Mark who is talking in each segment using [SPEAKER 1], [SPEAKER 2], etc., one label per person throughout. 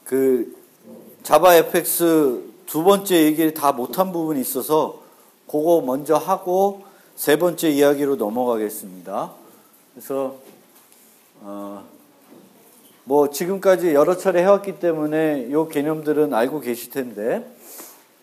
[SPEAKER 1] 그 자바 FX 두 번째 얘기를 다 못한 부분이 있어서 그거 먼저 하고 세 번째 이야기로 넘어가겠습니다. 그래서 뭐 지금까지 여러 차례 해왔기 때문에 이 개념들은 알고 계실 텐데,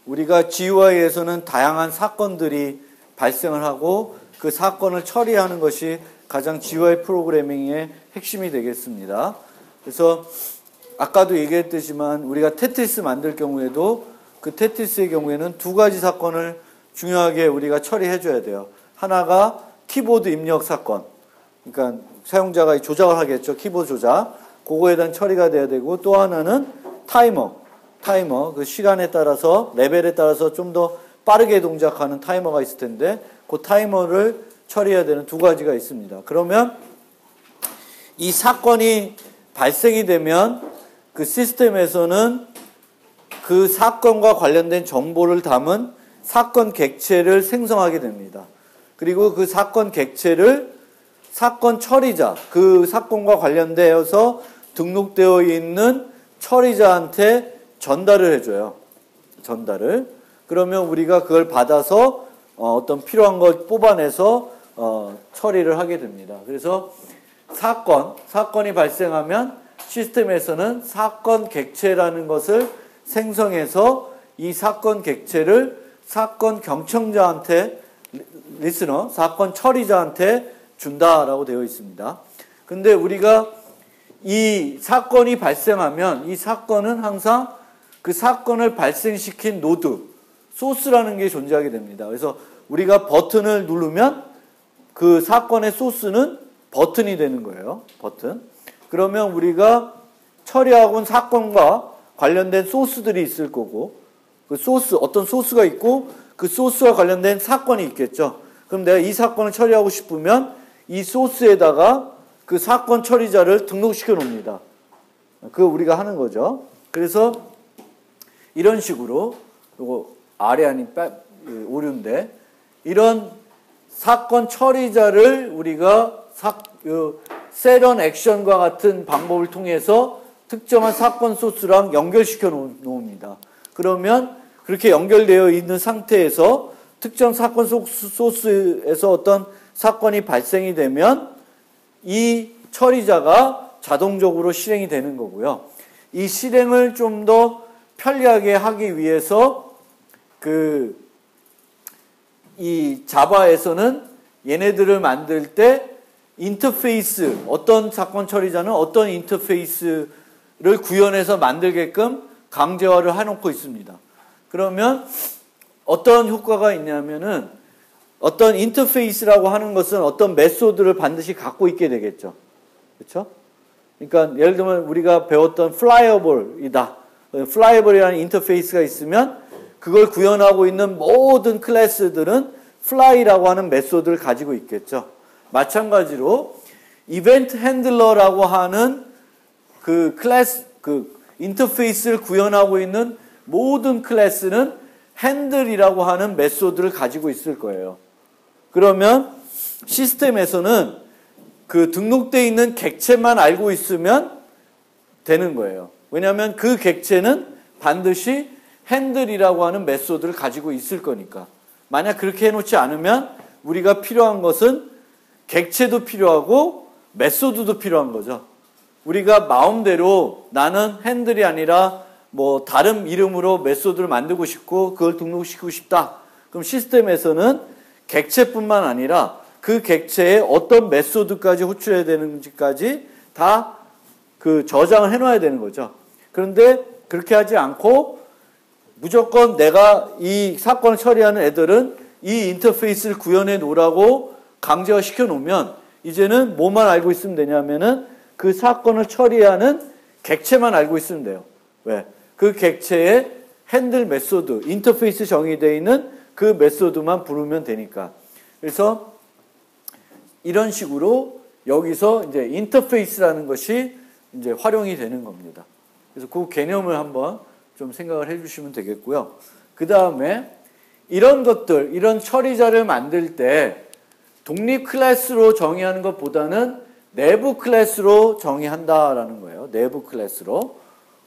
[SPEAKER 1] 우리가 GUI에서는 다양한 사건들이 발생을 하고 그 사건을 처리하는 것이 가장 GUI 프로그래밍의 핵심이 되겠습니다. 그래서 아까도 얘기했듯이만 우리가 테트리스 만들 경우에도 그 테트리스의 경우에는 두 가지 사건을 중요하게 우리가 처리해 줘야 돼요. 하나가 키보드 입력 사건, 그러니까 사용자가 조작을 하겠죠. 키보드 조작, 그거에 대한 처리가 돼야 되고, 또 하나는 타이머, 그 시간에 따라서 레벨에 따라서 좀 더 빠르게 동작하는 타이머가 있을 텐데 그 타이머를 처리해야 되는 두 가지가 있습니다. 그러면 이 사건이 발생이 되면 그 시스템에서는 그 사건과 관련된 정보를 담은 사건 객체를 생성하게 됩니다. 그리고 그 사건 객체를 사건 처리자, 그 사건과 관련되어서 등록되어 있는 처리자한테 전달을 해줘요. 전달을. 그러면 우리가 그걸 받아서 어떤 필요한 걸 뽑아내서 처리를 하게 됩니다. 그래서 사건이 발생하면 시스템에서는 사건 객체라는 것을 생성해서 이 사건 객체를 사건 경청자한테, 리스너, 사건 처리자한테 준다라고 되어 있습니다. 근데 우리가 이 사건이 발생하면 이 사건은 항상 그 사건을 발생시킨 노드, 소스라는 게 존재하게 됩니다. 그래서 우리가 버튼을 누르면 그 사건의 소스는 버튼이 되는 거예요. 버튼. 그러면 우리가 처리하고 온 사건과 관련된 소스들이 있을 거고, 그 소스, 어떤 소스가 있고 그 소스와 관련된 사건이 있겠죠. 그럼 내가 이 사건을 처리하고 싶으면 이 소스에다가 그 사건 처리자를 등록시켜 놓습니다. 그거 우리가 하는 거죠. 그래서 이런 식으로, 이거 아래 아닌 오류인데, 이런 사건 처리자를 우리가 셋온 액션과 같은 방법을 통해서 특정한 사건 소스랑 연결시켜 놓습니다. 그러면 그렇게 연결되어 있는 상태에서 특정 사건 소스에서 어떤 사건이 발생이 되면 이 처리자가 자동적으로 실행이 되는 거고요. 이 실행을 좀 더 편리하게 하기 위해서 이 자바에서는 얘네들을 만들 때 인터페이스, 어떤 사건 처리자는 어떤 인터페이스를 구현해서 만들게끔 강제화를 해놓고 있습니다. 그러면 어떤 효과가 있냐면은, 어떤 인터페이스라고 하는 것은 어떤 메소드를 반드시 갖고 있게 되겠죠. 그렇죠? 그러니까 예를 들면 우리가 배웠던 플라이어블이다. 플라이어블이라는 인터페이스가 있으면 그걸 구현하고 있는 모든 클래스들은 fly라고 하는 메소드를 가지고 있겠죠. 마찬가지로 이벤트 핸들러라고 하는 그 클래스, 그 인터페이스를 구현하고 있는 모든 클래스는 핸들이라고 하는 메소드를 가지고 있을 거예요. 그러면 시스템에서는 그 등록되어 있는 객체만 알고 있으면 되는 거예요. 왜냐하면 그 객체는 반드시 핸들이라고 하는 메소드를 가지고 있을 거니까. 만약 그렇게 해놓지 않으면 우리가 필요한 것은 객체도 필요하고 메소드도 필요한 거죠. 우리가 마음대로 나는 핸들이 아니라 뭐 다른 이름으로 메소드를 만들고 싶고 그걸 등록시키고 싶다. 그럼 시스템에서는 객체뿐만 아니라 그 객체에 어떤 메소드까지 호출해야 되는지까지 다 그 저장을 해놔야 되는 거죠. 그런데 그렇게 하지 않고 무조건 내가 이 사건을 처리하는 애들은 이 인터페이스를 구현해 놓으라고 강제화 시켜 놓으면 이제는 뭐만 알고 있으면 되냐면은 그 사건을 처리하는 객체만 알고 있으면 돼요. 왜? 그 객체에 핸들 메소드, 인터페이스 정의되어 있는 그 메소드만 부르면 되니까. 그래서 이런 식으로 여기서 이제 인터페이스라는 것이 이제 활용이 되는 겁니다. 그래서 그 개념을 한번 좀 생각을 해주시면 되겠고요. 그 다음에 이런 것들, 이런 처리자를 만들 때 독립 클래스로 정의하는 것보다는 내부 클래스로 정의한다라는 거예요. 내부 클래스로.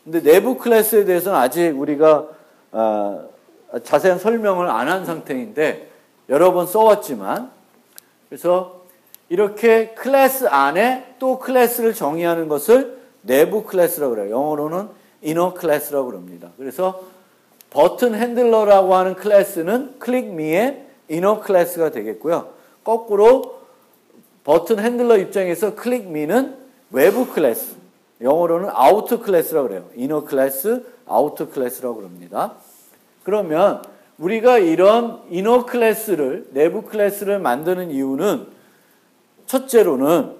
[SPEAKER 1] 근데 내부 클래스에 대해서는 아직 우리가 자세한 설명을 안 한 상태인데 여러 번 써왔지만, 그래서 이렇게 클래스 안에 또 클래스를 정의하는 것을 내부 클래스라고 그래요. 영어로는 inner 클래스라고 그럽니다. 그래서 버튼 핸들러라고 하는 클래스는 클릭미의 inner 클래스가 되겠고요. 거꾸로 버튼 핸들러 입장에서 클릭미는 외부 클래스, 영어로는 아우터 클래스라고 그래요. inner 클래스, 아우터 클래스라고 그럽니다. 그러면 우리가 이런 inner 클래스를, 내부 클래스를 만드는 이유는 첫째로는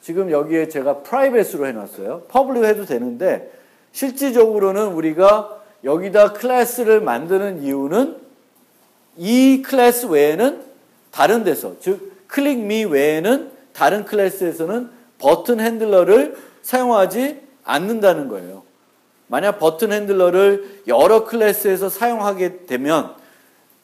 [SPEAKER 1] 지금 여기에 제가 프라이빗으로 해놨어요. 퍼블릭 해도 되는데 실질적으로는 우리가 여기다 클래스를 만드는 이유는 이 클래스 외에는 다른 데서, 즉 클릭미 외에는 다른 클래스에서는 버튼 핸들러를 사용하지 않는다는 거예요. 만약 버튼 핸들러를 여러 클래스에서 사용하게 되면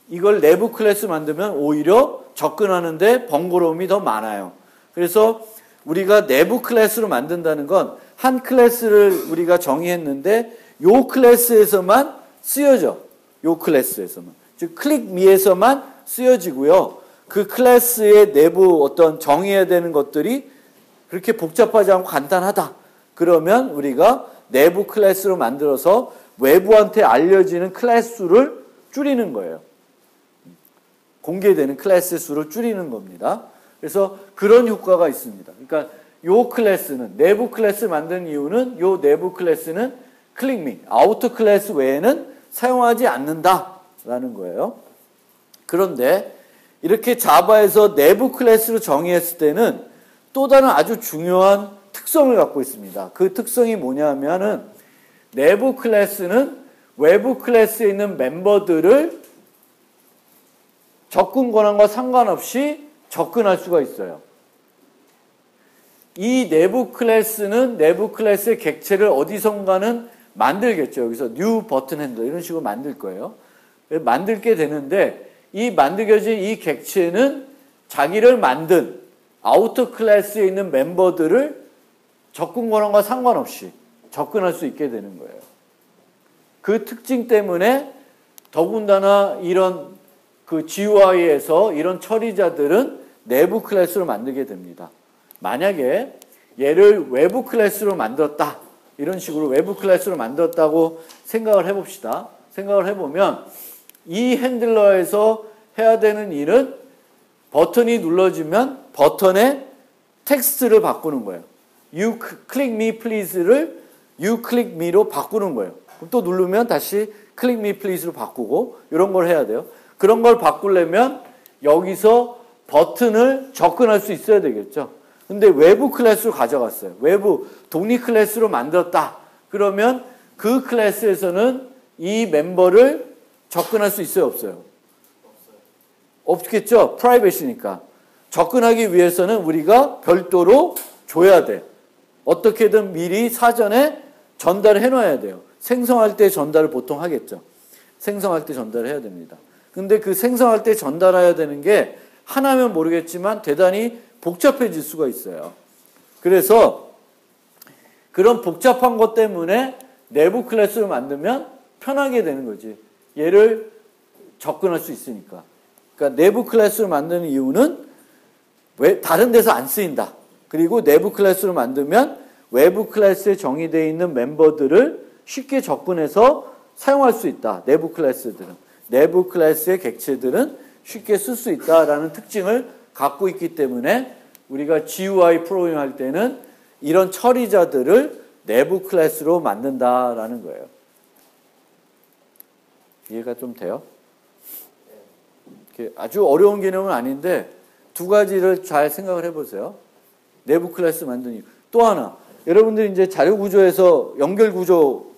[SPEAKER 1] 이걸 내부 클래스 만들면 오히려 접근하는데 번거로움이 더 많아요. 그래서 우리가 내부 클래스로 만든다는 건 한 클래스를 우리가 정의했는데 요 클래스에서만 쓰여져. 요 클래스에서만. 즉 클릭미에서만 쓰여지고요. 그 클래스의 내부 어떤 정의해야 되는 것들이 그렇게 복잡하지 않고 간단하다. 그러면 우리가 내부 클래스로 만들어서 외부한테 알려지는 클래스 수를 줄이는 거예요. 공개되는 클래스 수를 줄이는 겁니다. 그래서 그런 효과가 있습니다. 그러니까 요 클래스는, 내부 클래스 만드는 이유는 요 내부 클래스는 클릭미, 아우터 클래스 외에는 사용하지 않는다라는 거예요. 그런데 이렇게 자바에서 내부 클래스로 정의했을 때는 또 다른 아주 중요한 특성을 갖고 있습니다. 그 특성이 뭐냐면은 내부 클래스는 외부 클래스에 있는 멤버들을 접근 권한과 상관없이 접근할 수가 있어요. 이 내부 클래스는 내부 클래스의 객체를 어디선가는 만들겠죠. 여기서 new 버튼 핸들 이런 식으로 만들 거예요. 만들게 되는데 이 만들어진 이 객체는 자기를 만든 아우터 클래스에 있는 멤버들을 접근 권한과 상관없이 접근할 수 있게 되는 거예요. 그 특징 때문에 더군다나 이런 그 GUI에서 이런 처리자들은 내부 클래스로 만들게 됩니다. 만약에 얘를 외부 클래스로 만들었다. 이런 식으로 외부 클래스로 만들었다고 생각을 해봅시다. 생각을 해보면 이 핸들러에서 해야 되는 일은 버튼이 눌러지면 버튼에 텍스트를 바꾸는 거예요. You click me please를 You click me로 바꾸는 거예요. 그럼 또 누르면 다시 click me please로 바꾸고 이런 걸 해야 돼요. 그런 걸 바꾸려면 여기서 버튼을 접근할 수 있어야 되겠죠. 근데 외부 클래스로 가져갔어요. 외부 독립 클래스로 만들었다. 그러면 그 클래스에서는 이 멤버를 접근할 수 있어요, 없어요? 없겠죠. 프라이빗이니까. 접근하기 위해서는 우리가 별도로 줘야 돼. 어떻게든 미리 사전에 전달을 해놔야 돼요. 생성할 때 전달을 보통 하겠죠. 생성할 때 전달을 해야 됩니다. 근데 그 생성할 때 전달해야 되는 게 하나면 모르겠지만 대단히 복잡해질 수가 있어요. 그래서 그런 복잡한 것 때문에 내부 클래스를 만들면 편하게 되는 거지. 얘를 접근할 수 있으니까. 그러니까 내부 클래스를 만드는 이유는 왜 다른 데서 안 쓰인다. 그리고 내부 클래스를 만들면 외부 클래스에 정의되어 있는 멤버들을 쉽게 접근해서 사용할 수 있다. 내부 클래스들은. 내부 클래스의 객체들은 쉽게 쓸 수 있다라는 특징을 갖고 있기 때문에 우리가 GUI 프로그램 할 때는 이런 처리자들을 내부 클래스로 만든다라는 거예요. 이해가 좀 돼요? 아주 어려운 개념은 아닌데 두 가지를 잘 생각을 해보세요. 내부 클래스 만드는 이유. 또 하나, 여러분들이 이제 자료 구조에서 연결 구조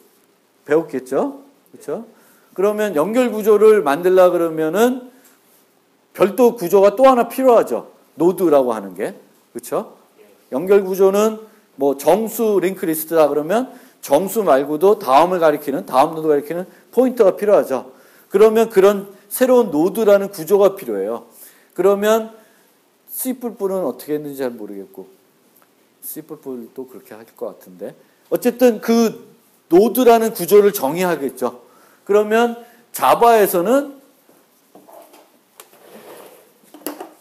[SPEAKER 1] 배웠겠죠? 그렇죠? 그러면 연결 구조를 만들려 그러면은 별도 구조가 또 하나 필요하죠. 노드라고 하는 게. 그렇죠? 연결 구조는 뭐 정수 링크 리스트다 그러면 정수 말고도 다음 노드 가리키는 포인터가 필요하죠. 그러면 그런 새로운 노드라는 구조가 필요해요. 그러면 C++은 어떻게 했는지 잘 모르겠고 C++도 그렇게 할 것 같은데 어쨌든 그 노드라는 구조를 정의하겠죠. 그러면 자바에서는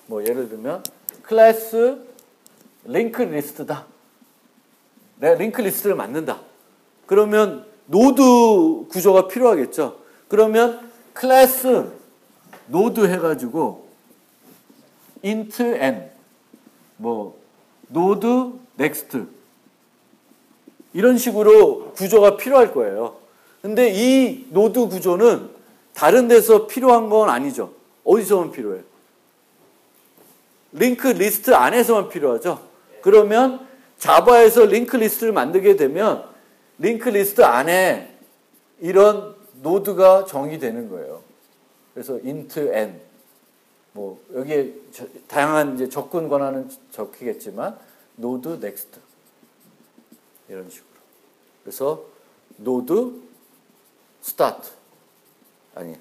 [SPEAKER 1] 뭐 예를 들면 클래스 링크 리스트다. 내가 링크 리스트를 만든다. 그러면 노드 구조가 필요하겠죠. 그러면 클래스 노드 해가지고 int n 뭐 노드 넥스트 이런 식으로 구조가 필요할 거예요. 근데 이 노드 구조는 다른 데서 필요한 건 아니죠. 어디서만 필요해요? 링크 리스트 안에서만 필요하죠. 그러면 자바에서 링크 리스트를 만들게 되면 링크 리스트 안에 이런 노드가 정의되는 거예요. 그래서 int n 뭐 여기에 다양한 이제 접근 권한은 적히겠지만 노드 넥스트 이런 식으로. 그래서 노드 스타트 아니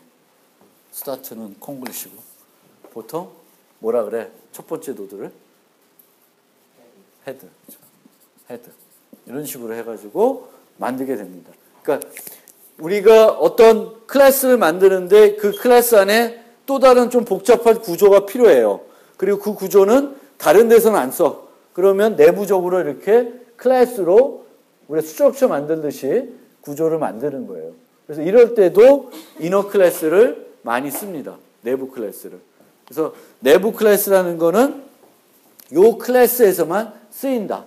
[SPEAKER 1] 스타트는 콩글리시고 보통 뭐라 그래? 첫 번째 노드를 헤드 이런 식으로 해가지고 만들게 됩니다. 그러니까 우리가 어떤 클래스를 만드는데 그 클래스 안에 또 다른 좀 복잡한 구조가 필요해요. 그리고 그 구조는 다른 데서는 안 써. 그러면 내부적으로 이렇게 클래스로 우리가 스트럭처 만들듯이 구조를 만드는 거예요. 그래서 이럴 때도 이너 클래스를 많이 씁니다. 내부 클래스를. 그래서 내부 클래스라는 거는 요 클래스에서만 쓰인다.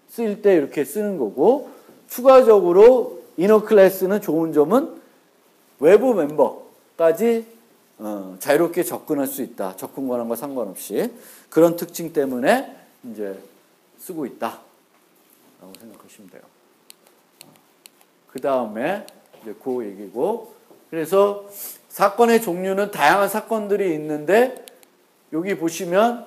[SPEAKER 1] 쓰일 때 이렇게 쓰는 거고, 추가적으로 이너 클래스는 좋은 점은 외부 멤버까지 자유롭게 접근할 수 있다. 접근 권한과 상관없이. 그런 특징 때문에 이제 쓰고 있다. 라고 생각하시면 돼요. 그 다음에 이제 그 얘기고, 그래서 사건의 종류는 다양한 사건들이 있는데, 여기 보시면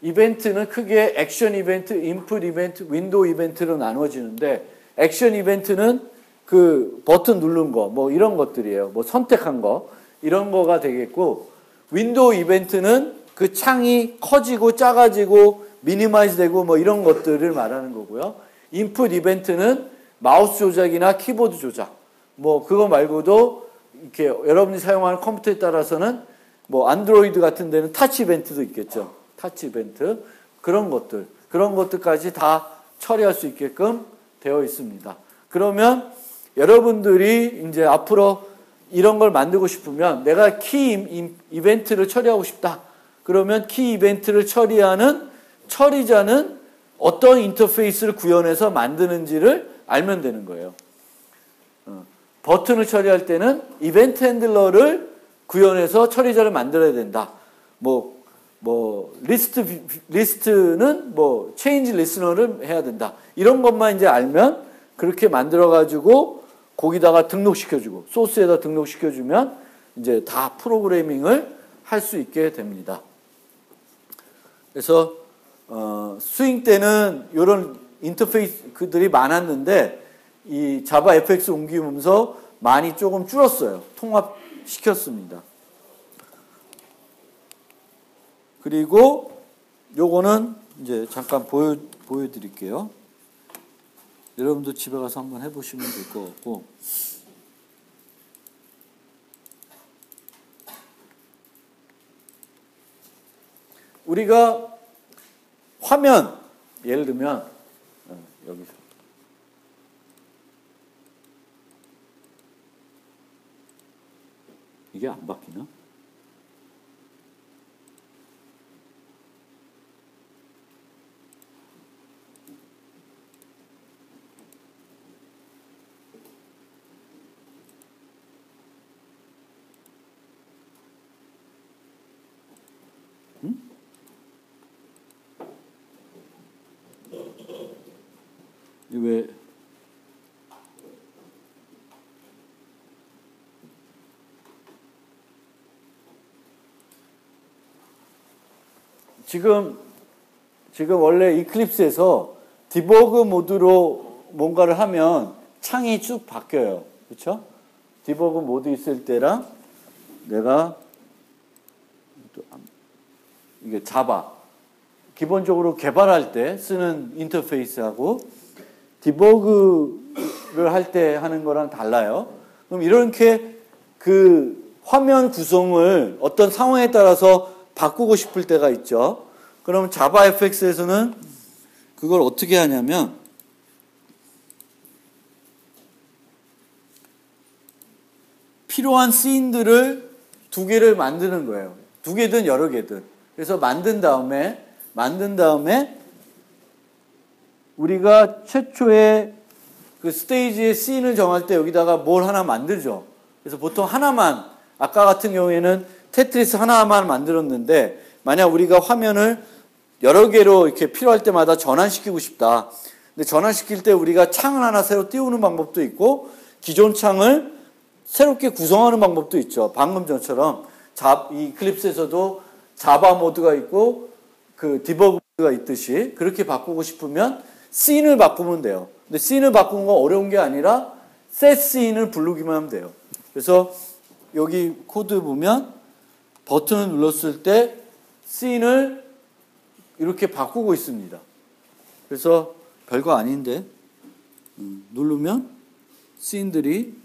[SPEAKER 1] 이벤트는 크게 액션 이벤트, 인풋 이벤트, 윈도우 이벤트로 나눠지는데, 액션 이벤트는 그 버튼 누른 거, 뭐 이런 것들이에요. 뭐 선택한 거, 이런 거가 되겠고, 윈도우 이벤트는 그 창이 커지고 작아지고 미니마이즈 되고 뭐 이런 것들을 말하는 거고요. 인풋 이벤트는 마우스 조작이나 키보드 조작, 뭐 그거 말고도 이렇게 여러분이 사용하는 컴퓨터에 따라서는 뭐 안드로이드 같은 데는 타치 이벤트도 있겠죠. 타치 이벤트. 그런 것들까지 다 처리할 수 있게끔 되어 있습니다. 그러면 여러분들이 이제 앞으로 이런 걸 만들고 싶으면 내가 키 이벤트를 처리하고 싶다. 그러면 키 이벤트를 처리하는 처리자는 어떤 인터페이스를 구현해서 만드는지를 알면 되는 거예요. 버튼을 처리할 때는 이벤트 핸들러를 구현해서 처리자를 만들어야 된다. 리스트는 체인지 리스너를 해야 된다. 이런 것만 이제 알면 그렇게 만들어가지고 거기다가 등록시켜주고 소스에다 등록시켜주면 이제 다 프로그래밍을 할 수 있게 됩니다. 그래서 스윙 때는 이런 인터페이스들이 많았는데 이 자바 FX 옮기면서 많이 조금 줄었어요. 통합시켰습니다. 그리고 요거는 이제 잠깐 보여드릴게요. 여러분도 집에 가서 한번 해보시면 될 것 같고, 우리가 화면 예를 들면 여기서 이게 안 바뀌나? 왜 지금 원래 이클립스에서 디버그 모드로 뭔가를 하면 창이 쭉 바뀌어요. 그렇죠? 디버그 모드 있을 때랑 내가 이게 자바 기본적으로 개발할 때 쓰는 인터페이스하고 디버그를 할 때 하는 거랑 달라요. 그럼 이렇게 그 화면 구성을 어떤 상황에 따라서 바꾸고 싶을 때가 있죠. 그럼 자바 FX에서는 그걸 어떻게 하냐면 필요한 씬들을 두 개를 만드는 거예요. 두 개든 여러 개든. 그래서 만든 다음에 우리가 최초에 그 스테이지의 씬을 정할 때 여기다가 뭘 하나 만들죠. 그래서 보통 하나만, 아까 같은 경우에는 테트리스 하나만 만들었는데 만약 우리가 화면을 여러 개로 이렇게 필요할 때마다 전환시키고 싶다. 근데 전환시킬 때 우리가 창을 하나 새로 띄우는 방법도 있고 기존 창을 새롭게 구성하는 방법도 있죠. 방금 전처럼 이 클립스에서도 자바 모드가 있고 그 디버그 모드가 있듯이 그렇게 바꾸고 싶으면 씬을 바꾸면 돼요. 근데 씬을 바꾸는 건 어려운 게 아니라 set 씬을 부르기만 하면 돼요. 그래서 여기 코드 보면 버튼을 눌렀을 때 씬을 이렇게 바꾸고 있습니다. 그래서 별거 아닌데 누르면 씬들이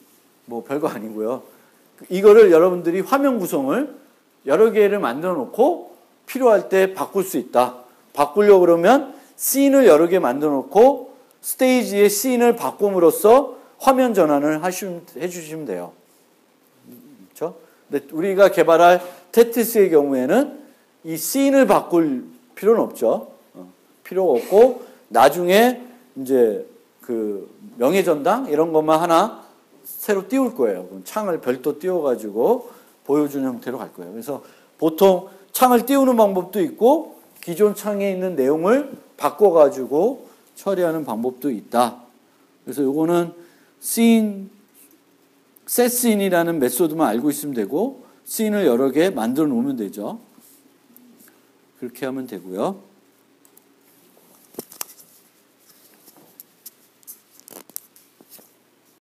[SPEAKER 1] 뭐 별거 아니고요. 이거를 여러분들이 화면 구성을 여러 개를 만들어 놓고 필요할 때 바꿀 수 있다. 바꾸려고 그러면 씬을 여러 개 만들어 놓고 스테이지의 씬을 바꿈으로써 화면 전환을 해주시면 돼요. 그렇죠? 근데 우리가 개발할 테트리스의 경우에는 이 씬을 바꿀 필요는 없죠. 필요가 없고 나중에 이제 그 명예전당 이런 것만 하나 새로 띄울 거예요. 창을 별도 띄워가지고 보여주는 형태로 갈 거예요. 그래서 보통 창을 띄우는 방법도 있고 기존 창에 있는 내용을 바꿔가지고 처리하는 방법도 있다. 그래서 요거는 씬, set scene이라는 메소드만 알고 있으면 되고 씬을 여러 개 만들어 놓으면 되죠. 그렇게 하면 되고요.